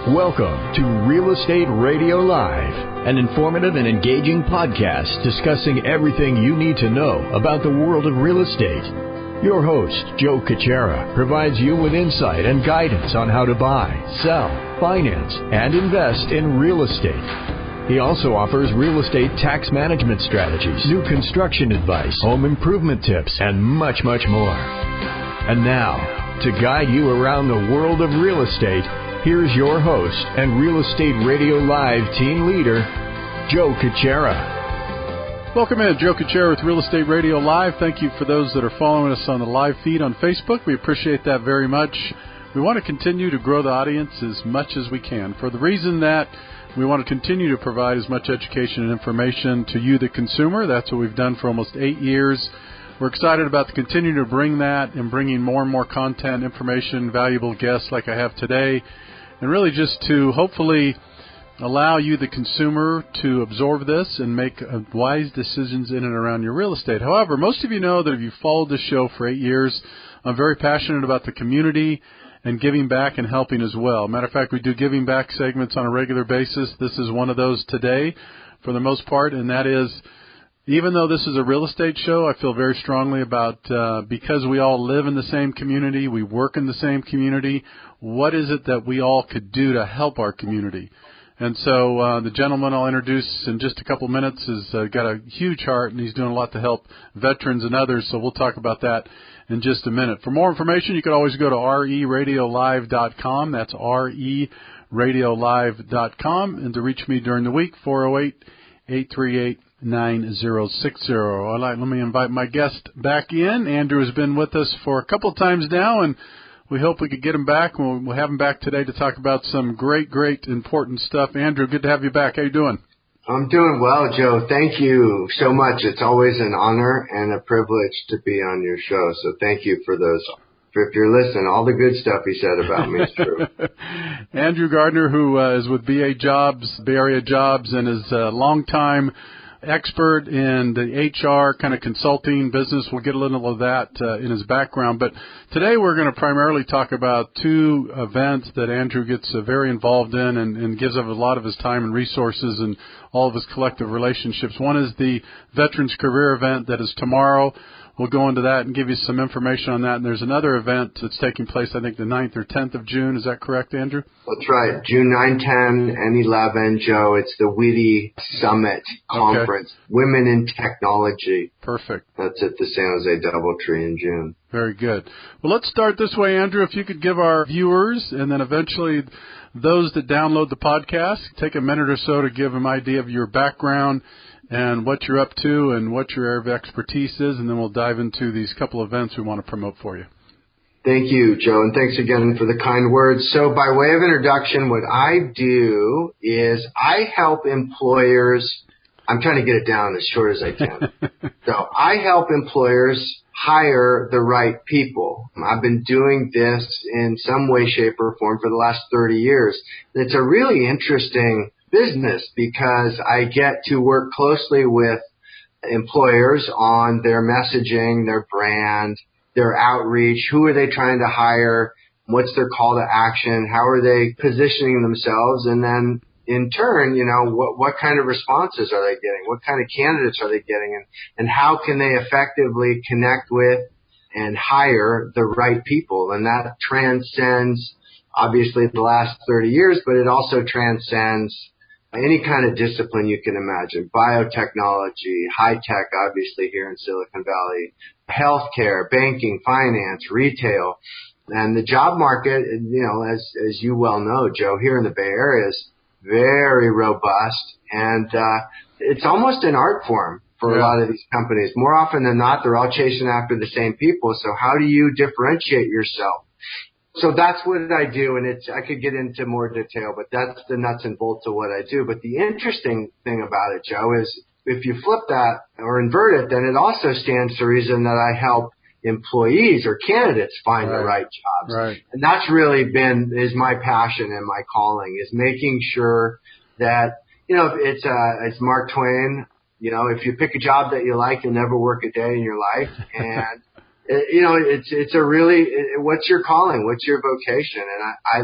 Welcome to Real Estate Radio Live, an informative and engaging podcast discussing everything you need to know about the world of real estate. Your host, Joe Caccera, provides you with insight and guidance on how to buy, sell, finance, and invest in real estate. He also offers real estate tax management strategies, new construction advice, home improvement tips, and much, much more. And now, to guide you around the world of real estate, here's your host and Real Estate Radio Live team leader, Joe Caccera. Welcome in, Joe Caccera with Real Estate Radio Live. Thank you for those that are following us on the live feed on Facebook. We appreciate that very much. We want to continue to grow the audience as much as we can for the reason that we want to continue to provide as much education and information to you, the consumer. That's what we've done for almost 8 years. We're excited about to continue to bring that and bringing more and more content, information, valuable guests like I have today, and really just to hopefully allow you, the consumer, to absorb this and make wise decisions in and around your real estate. However, most of you know that if you've followed this show for 8 years, I'm very passionate about the community and giving back and helping as well. Matter of fact, we do giving back segments on a regular basis. This is one of those today for the most part, and that is, even though this is a real estate show, I feel very strongly about because we all live in the same community, we work in the same community, what is it that we all could do to help our community? And so the gentleman I'll introduce in just a couple minutes has got a huge heart, and he's doing a lot to help veterans and others, so we'll talk about that in just a minute. For more information, you can always go to RERL-1639. That's RERL-1639. And to reach me during the week, 408-838-9060. All right, let me invite my guest back in. Andrew has been with us for a couple of times now, and we hope we could get him back. We'll have him back today to talk about some great, important stuff. Andrew, good to have you back. How you doing? I'm doing well, Joe. Thank you so much. It's always an honor and a privilege to be on your show. So thank you for those. If you're listening, all the good stuff he said about me is true. Andrew Gardiner, who is with Bay Area Jobs, and is a longtime expert in the HR kind of consulting business. We'll get a little of that in his background. But today we're going to primarily talk about two events that Andrew gets very involved in and gives up a lot of his time and resources and all of his collective relationships. One is the Veterans Career Event that is tomorrow. We'll go into that and give you some information on that. And there's another event that's taking place, I think, the 9th or 10th of June. Is that correct, Andrew? That's right. June 9, 10, and 11, Joe. It's the WITI Summit Conference, okay. Women in Technology. Perfect. That's at the San Jose Doubletree in June. Very good. Well, let's start this way, Andrew. If you could give our viewers and then eventually those that download the podcast, take a minute or so to give them an idea of your background and what you're up to and what your area of expertise is, and then we'll dive into these couple events we want to promote for you. Thank you, Joe, and thanks again for the kind words. So by way of introduction, what I do is I help employers. I'm trying to get it down as short as I can. So I help employers hire the right people. I've been doing this in some way, shape, or form for the last 30 years. And it's a really interesting business because I get to work closely with employers on their messaging, their brand, their outreach. Who are they trying to hire? What's their call to action? How are they positioning themselves? And then in turn, what kind of responses are they getting? What kind of candidates are they getting? And how can they effectively connect with and hire the right people? And that transcends, obviously, the last 30 years, but it also transcends any kind of discipline you can imagine. Biotechnology, high tech, obviously, here in Silicon Valley, healthcare, banking, finance, retail. And the job market, as you well know, Joe, here in the Bay Area is very robust, and it's almost an art form for a lot of these companies. More often than not, they're all chasing after the same people. So how do you differentiate yourself? So that's what I do, and I could get into more detail, but that's the nuts and bolts of what I do. But the interesting thing about it, Joe, is if you flip that or invert it, then it also stands to reason that I help employees or candidates find the right jobs. Right. And that's really is my passion and my calling, is making sure that, it's Mark Twain, if you pick a job that you like, you'll never work a day in your life. And it's a really, what's your calling? What's your vocation? And I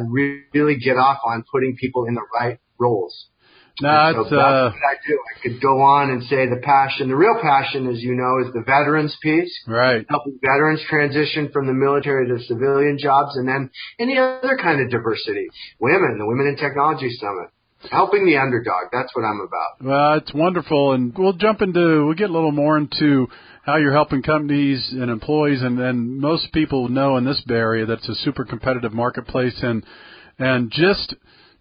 really get off on putting people in the right roles. No, so that's what I do. I could go on and say the real passion, as you know, is the veterans piece. Right. Helping veterans transition from the military to civilian jobs, and then any other kind of diversity. The Women in Technology Summit. Helping the underdog. That's what I'm about. Well, it's wonderful. And we'll get a little more into how you're helping companies and employees. And most people know in this Bay Area that's a super competitive marketplace. And just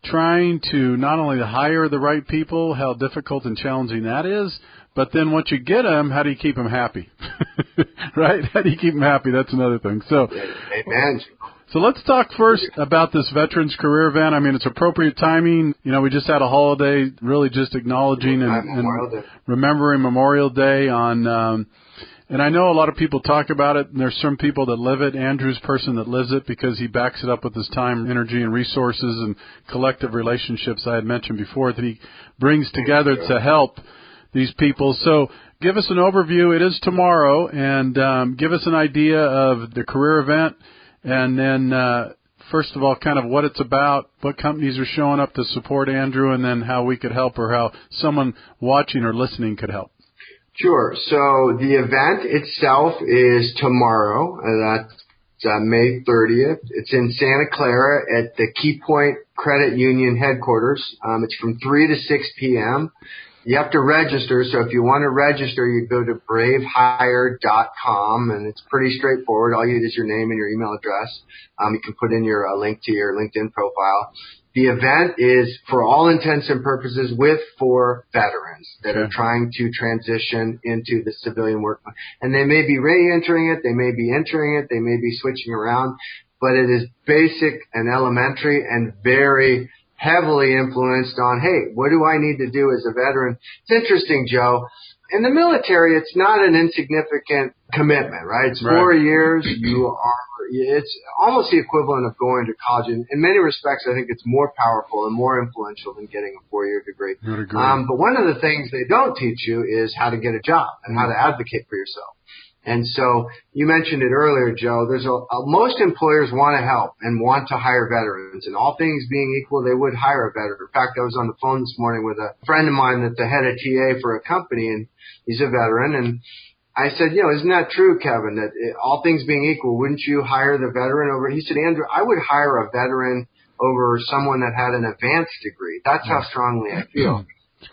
trying to not only hire the right people, how difficult and challenging that is, but then once you get them, how do you keep them happy? Right? How do you keep them happy? That's another thing. So, amen. So let's talk first about this Veterans Career Event. I mean, it's appropriate timing. We just had a holiday, really just acknowledging and remembering Memorial Day on, and I know a lot of people talk about it, and there's some people that live it. Andrew's person that lives it because he backs it up with his time, energy, and resources and collective relationships I had mentioned before that he brings together to help these people. So give us an overview. It is tomorrow, and give us an idea of the career event, and then first of all, kind of what it's about, what companies are showing up to support Andrew, and then how we could help or how someone watching or listening could help. Sure. So the event itself is tomorrow. That's May 30th. It's in Santa Clara at the Key Point Credit Union headquarters. It's from 3 to 6 p.m. You have to register. So if you want to register, you go to bravehire.com, and it's pretty straightforward. All you need is your name and your email address. You can put in your link to your LinkedIn profile. The event is, for all intents and purposes, for veterans that are trying to transition into the civilian workforce. And they may be re-entering it, they may be entering it, they may be switching around, but it is basic and elementary and very heavily influenced on, hey, what do I need to do as a veteran? It's interesting, Joe. In the military, it's not an insignificant commitment, right? It's 4 years. It's almost the equivalent of going to college. In many respects, I think it's more powerful and more influential than getting a 4-year degree. But one of the things they don't teach you is how to get a job and how to advocate for yourself. And so you mentioned it earlier, Joe. Most employers want to help and want to hire veterans. And all things being equal, they would hire a veteran. In fact, I was on the phone this morning with a friend of mine that's the head of TA for a company, and he's a veteran. And I said, isn't that true, Kevin, that all things being equal, wouldn't you hire the veteran over? He said, Andrew, I would hire a veteran over someone that had an advanced degree. That's how strongly I feel.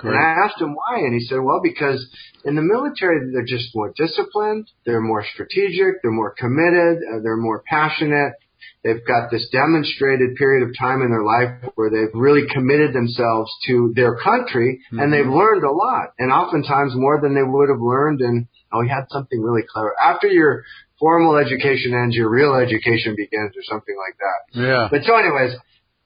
And I asked him why, and he said, well, because in the military, they're just more disciplined, they're more strategic, they're more committed, they're more passionate. They've got this demonstrated period of time in their life where they've really committed themselves to their country, and they've learned a lot, and oftentimes more than they would have learned. And we had something really clever. After your formal education ends, your real education begins, or something like that. Yeah. But so anyways,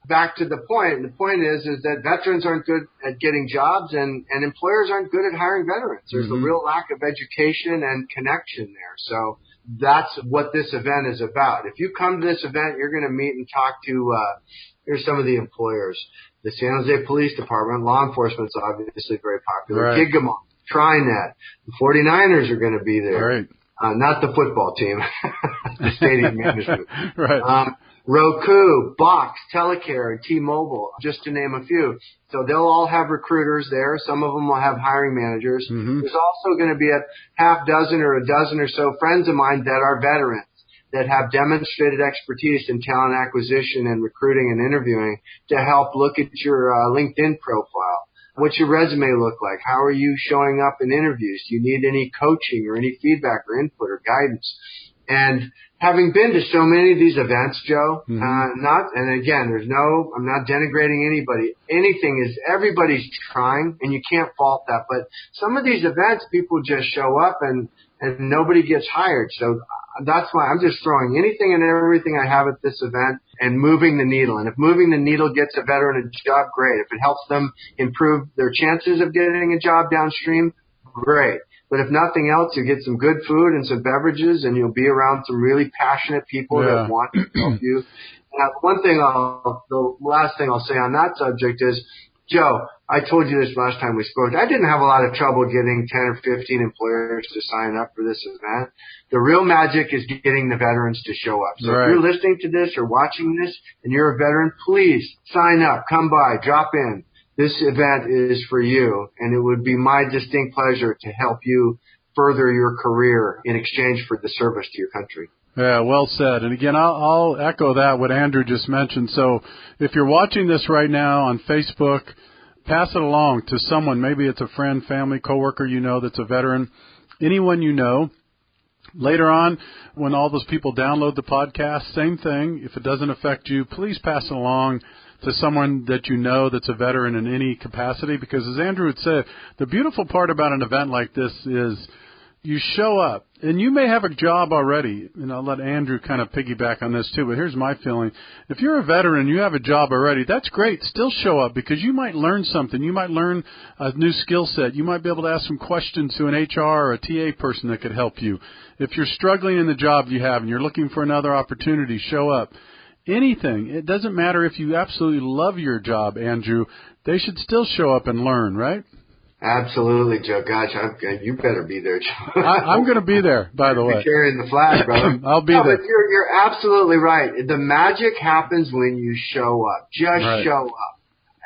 back to the point. The point is that veterans aren't good at getting jobs, and employers aren't good at hiring veterans. There's a real lack of education and connection there. So that's what this event is about. If you come to this event, you're going to meet and talk to, here's some of the employers. The San Jose Police Department, law enforcement's obviously very popular. Right. Gigamon, TriNet, the 49ers are going to be there. Right. Not the football team, the stadium management. Right. Roku, Box, Telecare, and T-Mobile, just to name a few. So they'll all have recruiters there. Some of them will have hiring managers. There's also going to be a half dozen or a dozen or so friends of mine that are veterans that have demonstrated expertise in talent acquisition and recruiting and interviewing to help look at your LinkedIn profile. What's your resume look like? How are you showing up in interviews? Do you need any coaching or any feedback or input or guidance? And having been to so many of these events, Joe, and again, I'm not denigrating anybody. Everybody's trying, and you can't fault that. But some of these events, people just show up and nobody gets hired. So that's why I'm just throwing anything and everything I have at this event and moving the needle. And if moving the needle gets a veteran a job, great. If it helps them improve their chances of getting a job downstream, great. But if nothing else, you get some good food and some beverages, and you'll be around some really passionate people that want to help you. The last thing I'll say on that subject is, Joe, I told you this last time we spoke. I didn't have a lot of trouble getting 10 or 15 employers to sign up for this event. The real magic is getting the veterans to show up. So if you're listening to this or watching this and you're a veteran, please sign up, come by, drop in. This event is for you, and it would be my distinct pleasure to help you further your career in exchange for the service to your country. Yeah, well said. And again, I'll echo that, what Andrew just mentioned. So if you're watching this right now on Facebook, pass it along to someone. Maybe it's a friend, family, coworker you know that's a veteran, anyone you know. Later on, when all those people download the podcast, same thing. If it doesn't affect you, please pass it along to someone that you know that's a veteran in any capacity. Because as Andrew had said, the beautiful part about an event like this is you show up, and you may have a job already, and I'll let Andrew kind of piggyback on this too, but here's my feeling. If you're a veteran and you have a job already, that's great. Still show up, because you might learn something. You might learn a new skill set. You might be able to ask some questions to an HR or a TA person that could help you. If you're struggling in the job you have and you're looking for another opportunity, show up. Anything. It doesn't matter if you absolutely love your job, Andrew. They should still show up and learn, right? Absolutely, Joe. Gosh, you better be there, Joe. I'm going to be there, by the way. You're carrying the flag, brother. I'll be there. But you're absolutely right. The magic happens when you show up. Just show up.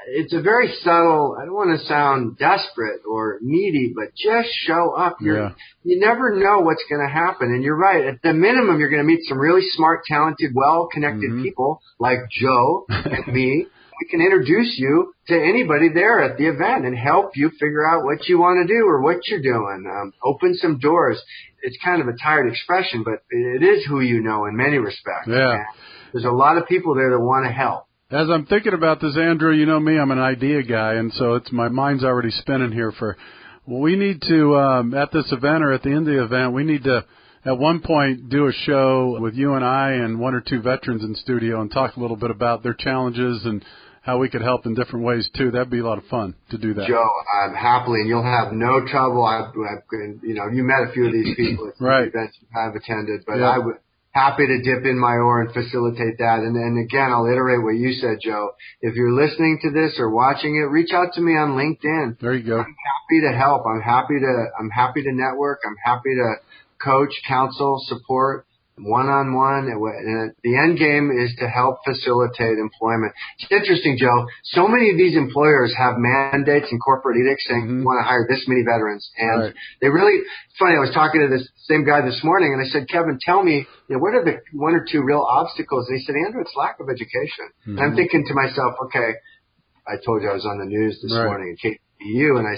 It's a very subtle, I don't want to sound desperate or needy, but just show up. You never know what's going to happen. And you're right. At the minimum, you're going to meet some really smart, talented, well-connected people like Joe and me. We can introduce you to anybody there at the event and help you figure out what you want to do or what you're doing. Open some doors. It's kind of a tired expression, but it is who you know in many respects. Yeah. And there's a lot of people there that want to help. As I'm thinking about this, Andrew, you know me, I'm an idea guy, and so my mind's already spinning here we need to, at this event or at the end of the event, we need to, at one point, do a show with you and I and one or two veterans in studio and talk a little bit about their challenges and how we could help in different ways, too. That'd be a lot of fun to do that. Joe, I'm happily, and you'll have no trouble. You met a few of these people at the events I've attended, but I would happy to dip in my oar and facilitate that. And again, I'll iterate what you said, Joe. If you're listening to this or watching it, reach out to me on LinkedIn. There you go. I'm happy to help. I'm happy to network. I'm happy to coach, counsel, support, one-on-one. And the end game is to help facilitate employment. It's interesting, Joe. So many of these employers have mandates and corporate edicts saying we want to hire this many veterans. And they really, it's funny, I was talking to this same guy this morning, and I said, Kevin, tell me, what are the one or two real obstacles? And he said, Andrew, it's lack of education. And I'm thinking to myself, okay, I told you I was on the news this morning at KPU, and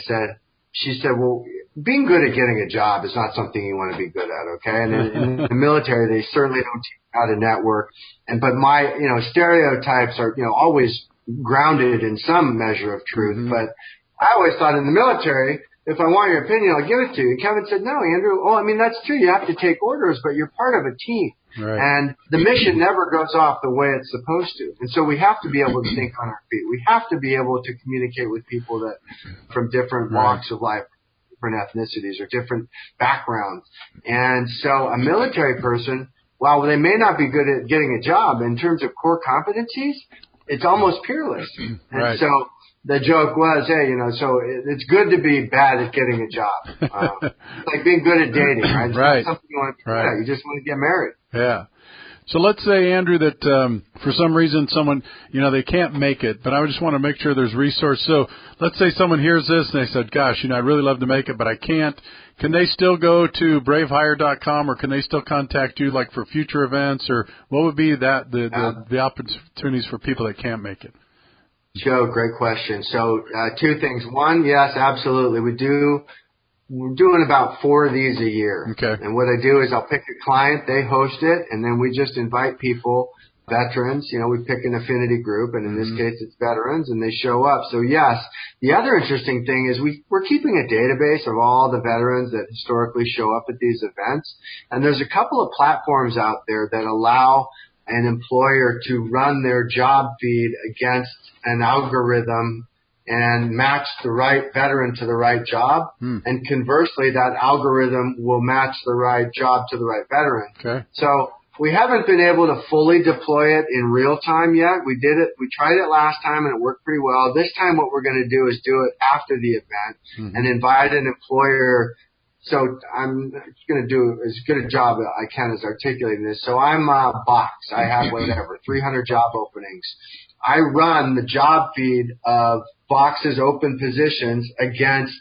she said, well, being good at getting a job is not something you want to be good at, okay? And in the military, they certainly don't teach you how to network. But my, stereotypes are, always grounded in some measure of truth. But I always thought in the military, if I want your opinion, I'll give it to you. And Kevin said, no, Andrew, that's true. You have to take orders, but you're part of a team. Right. And the mission never goes off the way it's supposed to. And so we have to be able to think on our feet. We have to be able to communicate with people that from different walks of life, different ethnicities or different backgrounds. And so a military person, while they may not be good at getting a job, in terms of core competencies, it's almost peerless. And so the joke was, hey, so it's good to be bad at getting a job. It's like being good at dating, right? It's not something you want to be good at. You just want to get married. Yeah. So let's say, Andrew, that for some reason someone, they can't make it, but I just want to make sure there's resource. So let's say someone hears this and they said, gosh, I'd really love to make it, but I can't. Can they still go to bravehire.com, or can they still contact you like for future events, or what would be the opportunities for people that can't make it? Joe, great question. So two things. One, yes, absolutely. We're doing about 4 of these a year. Okay. And what I do is I'll pick a client, they host it, and then we just invite people, veterans. We pick an affinity group, and in this case it's veterans, and they show up. So yes, the other interesting thing is we're keeping a database of all the veterans that historically show up at these events. And there's a couple of platforms out there that allow an employer to run their job feed against an algorithm and match the right veteran to the right job. And conversely, that algorithm will match the right job to the right veteran. Okay. So We haven't been able to fully deploy it in real time yet. We did it. We tried it last time and it worked pretty well. This time what we're going to do is do it after the event and invite an employer. So I'm going to do as good a job as I can as articulating this. So I'm a box. I have 300 job openings. I run the job feed of Box's open positions against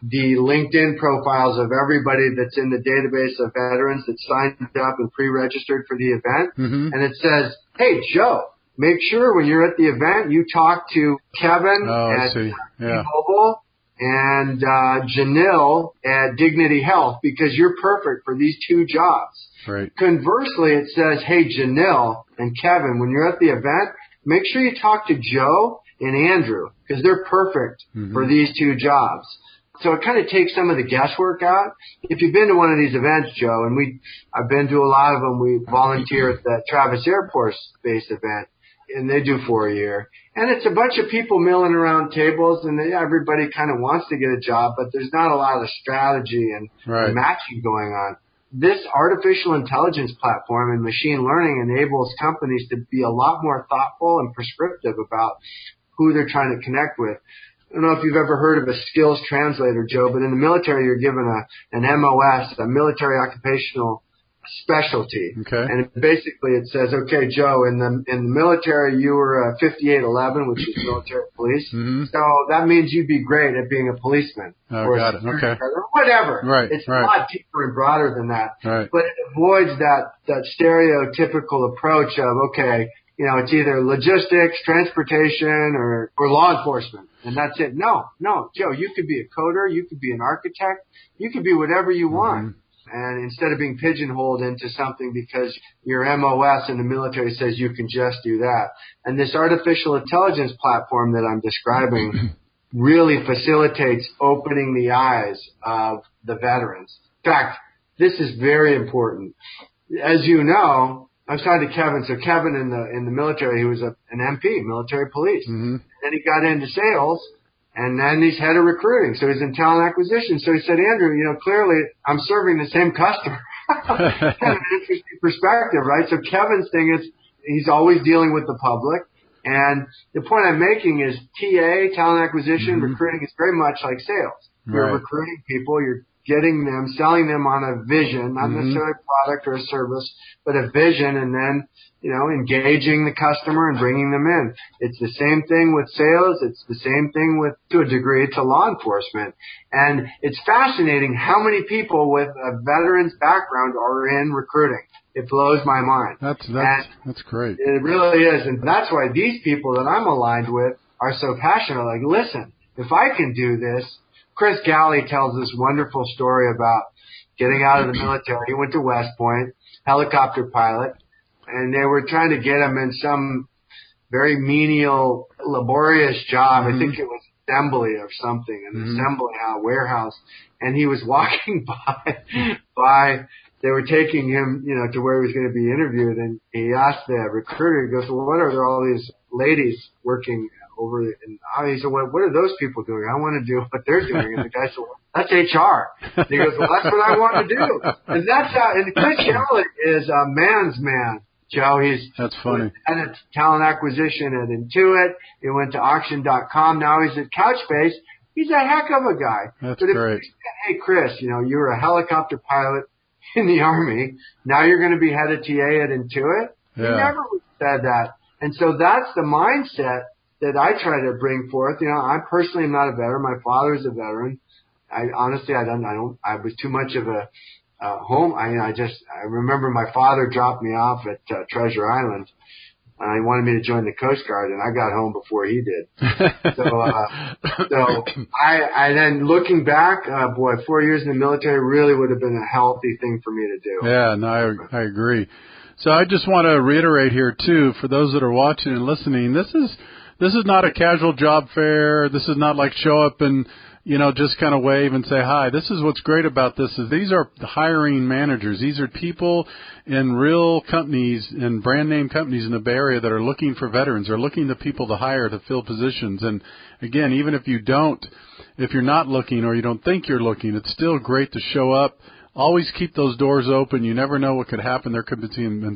the LinkedIn profiles of everybody that's in the database of veterans that signed up and pre-registered for the event. And it says, hey, Joe, make sure when you're at the event you talk to Kevin at T-Mobile and Janelle at Dignity Health because you're perfect for these two jobs. Right. Conversely, it says, hey, Janelle and Kevin, when you're at the event, make sure you talk to Joe and Andrew because they're perfect for these two jobs. So it kind of takes some of the guesswork out. If you've been to one of these events, Joe, and I've been to a lot of them. We volunteer at the Travis Air Force Base event, and they do 4 a year. And it's a bunch of people milling around tables, and everybody kind of wants to get a job, but there's not a lot of strategy and matching going on. This artificial intelligence platform and machine learning enables companies to be a lot more thoughtful and prescriptive about who they're trying to connect with. I don't know if you've ever heard of a skills translator, Joe, but in the military you're given an MOS, a military occupational specialty. Okay. And basically it says, okay, Joe, in the military you were a 5811, which is military police. So that means you'd be great at being a policeman or got it. Okay. Or whatever. Right. It's a lot deeper and broader than that. Right. But it avoids that stereotypical approach of, okay, you know, it's either logistics, transportation, or law enforcement. And that's it. No, Joe, you could be a coder, you could be an architect, you could be whatever you want. And instead of being pigeonholed into something because your MOS in the military says you can just do that. And this artificial intelligence platform that I'm describing really facilitates opening the eyes of the veterans. In fact, this is very important. As you know, I was talking to Kevin. So Kevin in the military, he was an MP, military police. Then he got into sales, and then he's head of recruiting. So he's in talent acquisition. So he said, Andrew, you know, clearly I'm serving the same customer. Kind of an interesting perspective, right? So Kevin's thing is he's always dealing with the public. And the point I'm making is TA, talent acquisition, recruiting is very much like sales. You're recruiting people, you're getting them, selling them on a vision, not necessarily a product or a service, but a vision, and then, you know, engaging the customer and bringing them in. It's the same thing with sales. It's the same thing with, to a degree, to law enforcement. And it's fascinating how many people with a veteran's background are in recruiting. It blows my mind. That's great. It really is. And that's why these people that I'm aligned with are so passionate. Like, listen, if I can do this, Chris Galley tells this wonderful story about getting out of the military. He went to West Point, helicopter pilot, and they were trying to get him in some very menial, laborious job. I think it was assembly or something, an assembly warehouse. And he was walking by, they were taking him, you know, to where he was going to be interviewed. And he asked the recruiter, he goes, well, what are there all these ladies working over? And he said, what are those people doing? I want to do what they're doing. And the guy said, well, that's HR. And he goes, well, that's what I want to do. And that's how, and Chris Galley is a man's man. Joe, that's funny. And it's talent acquisition at Intuit. He went to auction.com. Now he's at Couchbase. He's a heck of a guy. That's but if great. you said, hey, Chris, you know, you were a helicopter pilot in the Army. Now you're going to be head of TA at Intuit. Yeah. He never said that. And so that's the mindset that I try to bring forth. You know, I personally am not a veteran. My father's a veteran. I was too much of a home. I remember my father dropped me off at Treasure Island. He wanted me to join the Coast Guard, and I got home before he did. So I then looking back, 4 years in the military really would have been a healthy thing for me to do. Yeah, no, I agree. So I just want to reiterate here too, for those that are watching and listening, this is not a casual job fair. This is not like show up and, you know, just kind of wave and say hi. This is what's great about this is these are hiring managers. These are people in real companies and brand name companies in the Bay Area that are looking for veterans. They're looking to people to hire to fill positions. And again, even if you're not looking or you don't think you're looking, it's still great to show up always keep those doors open. You never know what could happen. There could be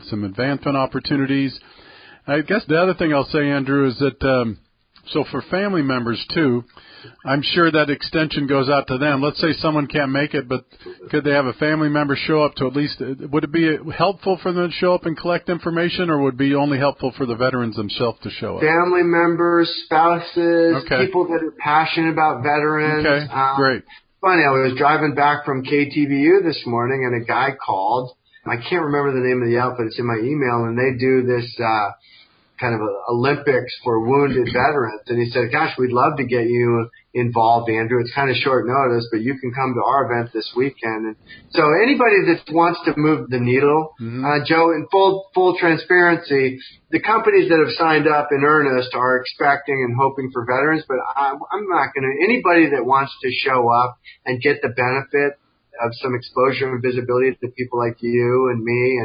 some advancement opportunities. I guess the other thing I'll say, Andrew, is that so for family members, too, I'm sure that extension goes out to them. Let's say someone can't make it, but could they have a family member show up to at least, would it be helpful for them to show up and collect information, or would it be only helpful for the veterans themselves to show up? Family members, spouses, people that are passionate about veterans. Okay, great. Funny, I was driving back from KTVU this morning, and a guy called. I can't remember the name of the outfit. It's in my email, and they do this kind of Olympics for wounded veterans. And he said, gosh, we'd love to get you involved, Andrew. It's kind of short notice, but you can come to our event this weekend. And so anybody that wants to move the needle, Joe, in full transparency, the companies that have signed up in earnest are expecting and hoping for veterans, but I'm not going to, anybody that wants to show up and get the benefit of some exposure and visibility to people like you and me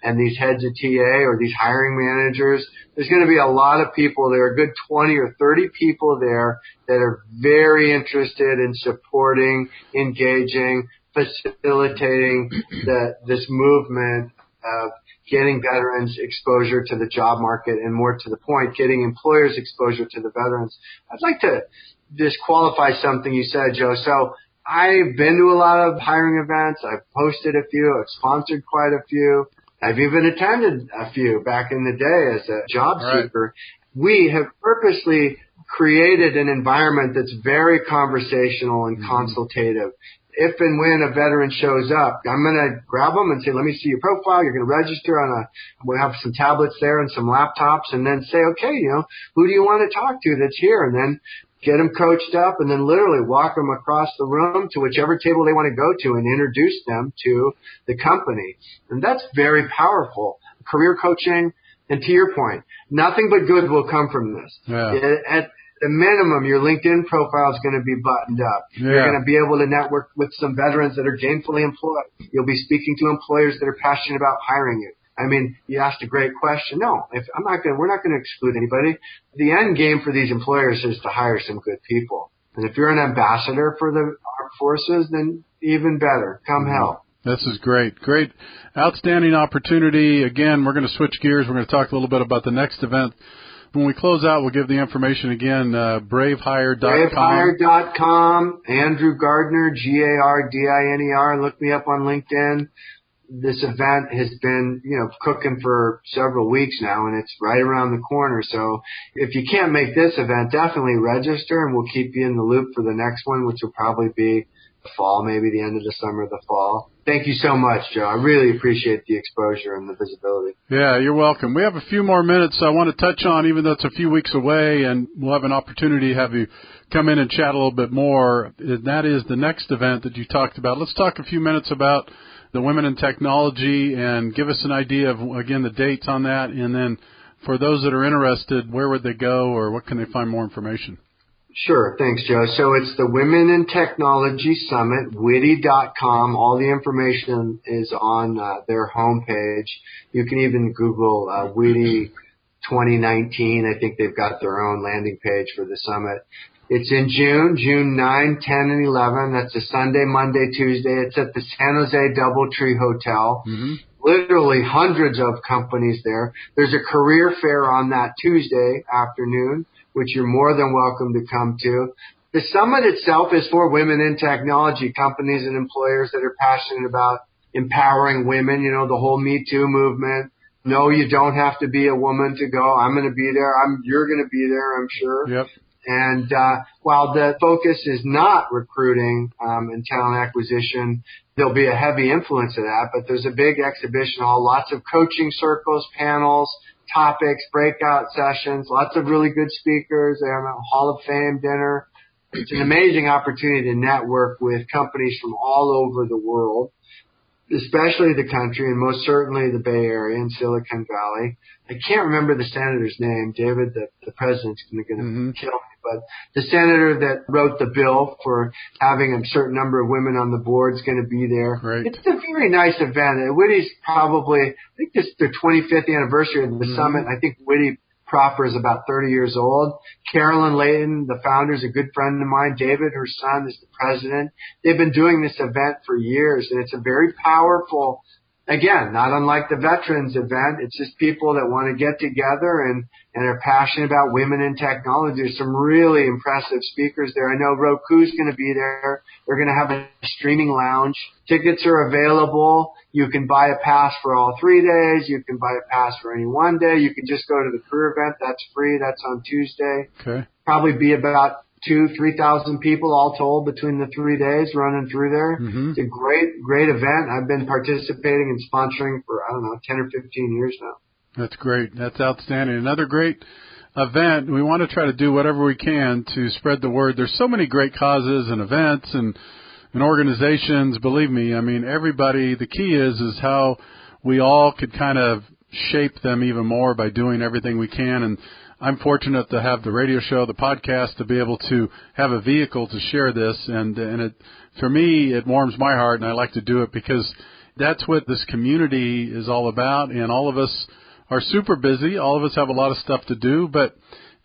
and these heads of TA or these hiring managers. There's going to be a lot of people. There are a good 20 or 30 people there that are very interested in supporting, engaging, facilitating this movement of getting veterans exposure to the job market and, more to the point, getting employers exposure to the veterans. I'd like to disqualify something you said, Joe. So I've been to a lot of hiring events. I've hosted a few. I've sponsored quite a few. I've even attended a few back in the day as a job seeker. We have purposely created an environment that's very conversational and consultative. If and when a veteran shows up, I'm going to grab them and say, let me see your profile. You're going to register we'll have some tablets there and some laptops, and then say, okay, who do you want to talk to that's here? And then get them coached up, and then literally walk them across the room to whichever table they want to go to and introduce them to the company. And that's very powerful. Career coaching, and to your point, nothing but good will come from this. Yeah. At the minimum, your LinkedIn profile is going to be buttoned up. Yeah. You're going to be able to network with some veterans that are gainfully employed. You'll be speaking to employers that are passionate about hiring you. I mean, you asked a great question. No, we're not going to exclude anybody. The end game for these employers is to hire some good people. And if you're an ambassador for the armed forces, then even better. Come help. This is great. Great. Outstanding opportunity. Again, we're going to switch gears. We're going to talk a little bit about the next event. When we close out, we'll give the information again, bravehire.com. Bravehire.com, Andrew Gardiner, Gardiner. Look me up on LinkedIn. This event has been, cooking for several weeks now, and it's right around the corner. So if you can't make this event, definitely register, and we'll keep you in the loop for the next one, which will probably be the fall, maybe the end of the summer, the fall. Thank you so much, Joe. I really appreciate the exposure and the visibility. Yeah, you're welcome. We have a few more minutes I want to touch on, even though it's a few weeks away, and we'll have an opportunity to have you come in and chat a little bit more. And that is the next event that you talked about. Let's talk a few minutes about the Women in Technology, and give us an idea of, again, the dates on that. And then for those that are interested, where would they go, or what can they find more information? Sure. Thanks, Joe. So it's the Women in Technology Summit, WITI.com. All the information is on their homepage. You can even Google WITI 2019. I think they've got their own landing page for the summit. It's in June 9, 10, and 11. That's a Sunday, Monday, Tuesday. It's at the San Jose Doubletree Hotel. Literally hundreds of companies there. There's a career fair on that Tuesday afternoon, which you're more than welcome to come to. The summit itself is for women in technology, companies and employers that are passionate about empowering women, the whole Me Too movement. No, you don't have to be a woman to go. I'm going to be there. You're going to be there, I'm sure. Yep. And while the focus is not recruiting and talent acquisition, there'll be a heavy influence of that. But there's a big exhibition hall, lots of coaching circles, panels, topics, breakout sessions, lots of really good speakers. They have a Hall of Fame dinner. It's an amazing opportunity to network with companies from all over the world, especially the country, and most certainly the Bay Area and Silicon Valley. I can't remember the senator's name. David, the president's going to kill me. But the senator that wrote the bill for having a certain number of women on the board is going to be there. Great. It's a very nice event. WITI's probably, I think this is their 25th anniversary of the summit. I think WITI proper is about 30 years old. Carolyn Layton, the founder, is a good friend of mine. David, her son, is the president. They've been doing this event for years, and it's a very powerful, again, not unlike the veterans event. It's just people that want to get together and are passionate about women in technology. There's some really impressive speakers there. I know Roku's going to be there. They're going to have a streaming lounge. Tickets are available. You can buy a pass for all 3 days. You can buy a pass for any one day. You can just go to the career event. That's free. That's on Tuesday. Okay. Probably be about 2,000-3,000 people all told between the 3 days running through there. Mm-hmm. It's a great event. I've been participating and sponsoring for, 10 or 15 years now. That's great. That's outstanding. Another great event. We want to try to do whatever we can to spread the word. There's so many great causes and events and organizations. Believe me, I mean, everybody, the key is how we all could kind of shape them even more by doing everything we can. And I'm fortunate to have the radio show, the podcast, to be able to have a vehicle to share this. And it, for me, it warms my heart, and I like to do it because that's what this community is all about. And all of us are super busy. All of us have a lot of stuff to do. But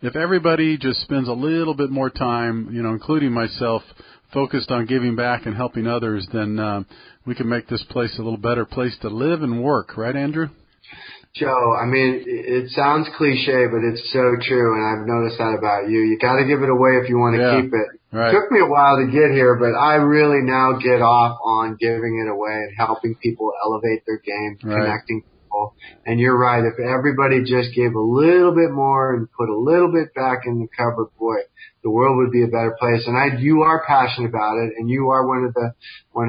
if everybody just spends a little bit more time, including myself, focused on giving back and helping others, then we can make this place a little better place to live and work. Right, Andrew? Joe, I mean, it sounds cliche, but it's so true, and I've noticed that about you. You got to give it away if you want to keep it. Right. It took me a while to get here, but I really now get off on giving it away and helping people elevate their game, connecting people. And you're right. If everybody just gave a little bit more and put a little bit back in the cupboard, boy, the world would be a better place. And you are passionate about it, and you are one of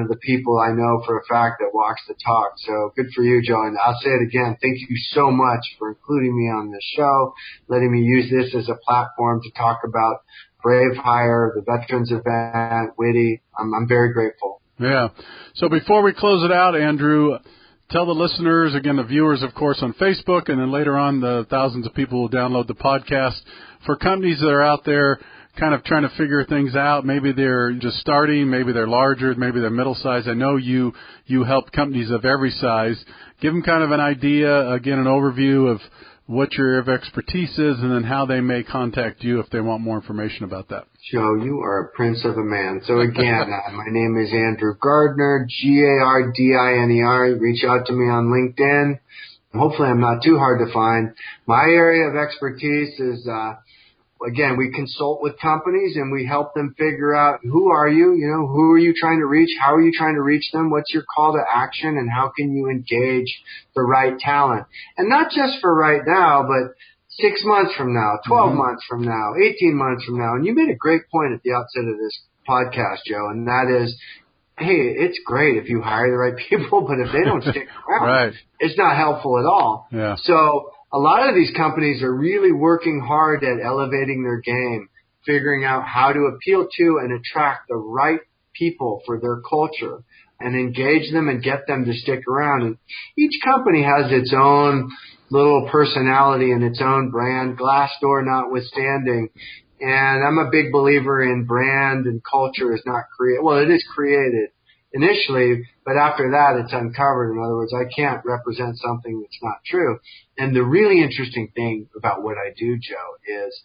the people I know for a fact that walks the talk. So good for you, Joe. And I'll say it again. Thank you so much for including me on this show, letting me use this as a platform to talk about Brave Hire, the Veterans Event, WITI. I'm very grateful. Yeah. So before we close it out, Andrew, tell the listeners, again, the viewers, of course, on Facebook, and then later on the thousands of people who will download the podcast, for companies that are out there kind of trying to figure things out. Maybe they're just starting, maybe they're larger, maybe they're middle-sized. I know you help companies of every size. Give them kind of an idea, again, an overview of what your area of expertise is, and then how they may contact you if they want more information about that. Joe, you are a prince of a man. So again, my name is Andrew Gardiner, Gardiner. Reach out to me on LinkedIn. Hopefully I'm not too hard to find. My area of expertise is, again, we consult with companies and we help them figure out who are you, who are you trying to reach, how are you trying to reach them, what's your call to action, and how can you engage the right talent. And not just for right now, but 6 months from now, 12 months from now, 18 months from now. And you made a great point at the outset of this podcast, Joe, and that is, hey, it's great if you hire the right people, but if they don't stick around, it's not helpful at all. Yeah. So a lot of these companies are really working hard at elevating their game, figuring out how to appeal to and attract the right people for their culture and engage them and get them to stick around. And each company has its own little personality and its own brand, Glassdoor notwithstanding. And I'm a big believer in brand and culture is not created. Well, it is created initially, but after that it's uncovered. In other words, I can't represent something that's not true. And the really interesting thing about what I do, Joe, is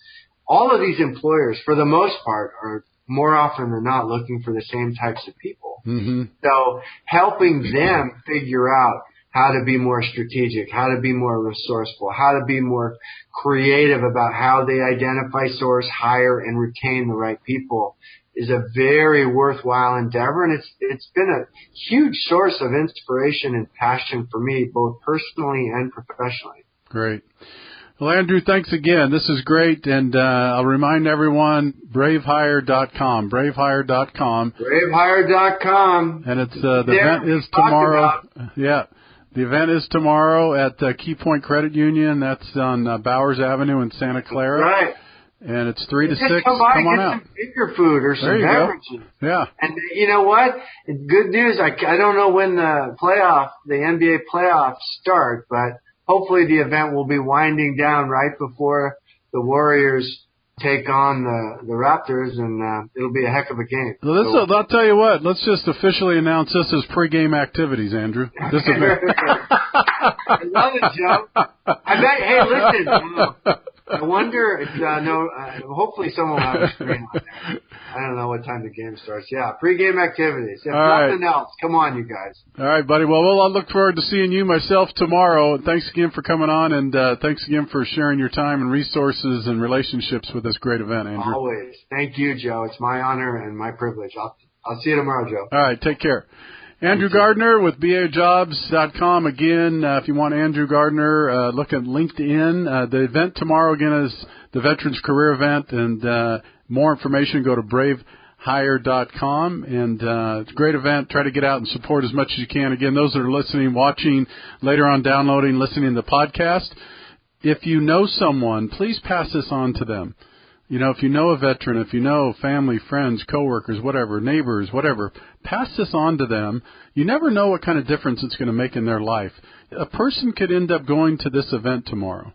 all of these employers, for the most part, are more often than not looking for the same types of people. Mm-hmm. So helping them figure out how to be more strategic, how to be more resourceful, how to be more creative about how they identify, source, hire, and retain the right people is a very worthwhile endeavor. And it's been a huge source of inspiration and passion for me, both personally and professionally. Great. Well, Andrew, thanks again. This is great. And I'll remind everyone, bravehire.com, bravehire.com. Bravehire.com. And it's the event is tomorrow. Yeah. The event is tomorrow at Key Point Credit Union. That's on Bowers Avenue in Santa Clara. Right. And it's 3 to 6. Come on out. Some finger food or some beverages. Yeah. And you know what? Good news. I don't know when the NBA playoffs start, but hopefully the event will be winding down right before the Warriors take on the Raptors, and it'll be a heck of a game. Well, I'll tell you what. Let's just officially announce this as pregame activities, Andrew. This event. I love it, Joe. Hey, listen. I wonder if, hopefully someone will have a screen on there. I don't know what time the game starts. Yeah, pregame activities. If nothing else, come on, you guys. All right, buddy. Well, I look forward to seeing you myself tomorrow. Thanks again for coming on, and thanks again for sharing your time and resources and relationships with this great event, Andrew. Always. Thank you, Joe. It's my honor and my privilege. I'll see you tomorrow, Joe. All right, take care. Andrew Gardiner with bajobs.com. Again, if you want Andrew Gardiner, look at LinkedIn. The event tomorrow, again, is the Veterans Career Event, and more information, go to bravehire.com. And it's a great event. Try to get out and support as much as you can. Again, those that are listening, watching, later on downloading, listening to the podcast, if you know someone, please pass this on to them. You know, if you know a veteran, if you know family, friends, coworkers, whatever, neighbors, whatever, pass this on to them. You never know what kind of difference it's going to make in their life. A person could end up going to this event tomorrow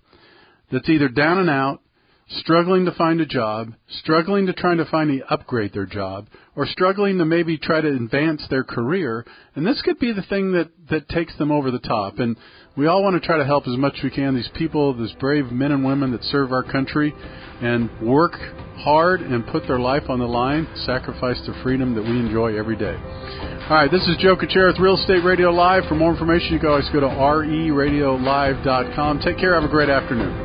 that's either down and out, struggling to find a job, struggling to try to finally upgrade their job, or struggling to maybe try to advance their career. And this could be the thing that takes them over the top. And we all want to try to help as much as we can these people, these brave men and women that serve our country and work hard and put their life on the line, sacrifice the freedom that we enjoy every day. All right, this is Joe Kuchera with Real Estate Radio Live. For more information, you can always go to RERL-1639.com. Take care. Have a great afternoon.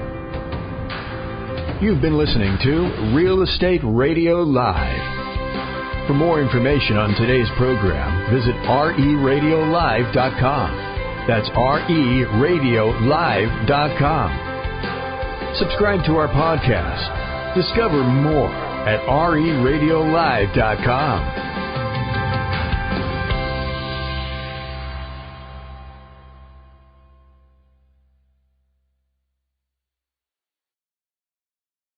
You've been listening to Real Estate Radio Live. For more information on today's program, visit RERadiolive.com. That's RERadiolive.com. Subscribe to our podcast. Discover more at RERadiolive.com.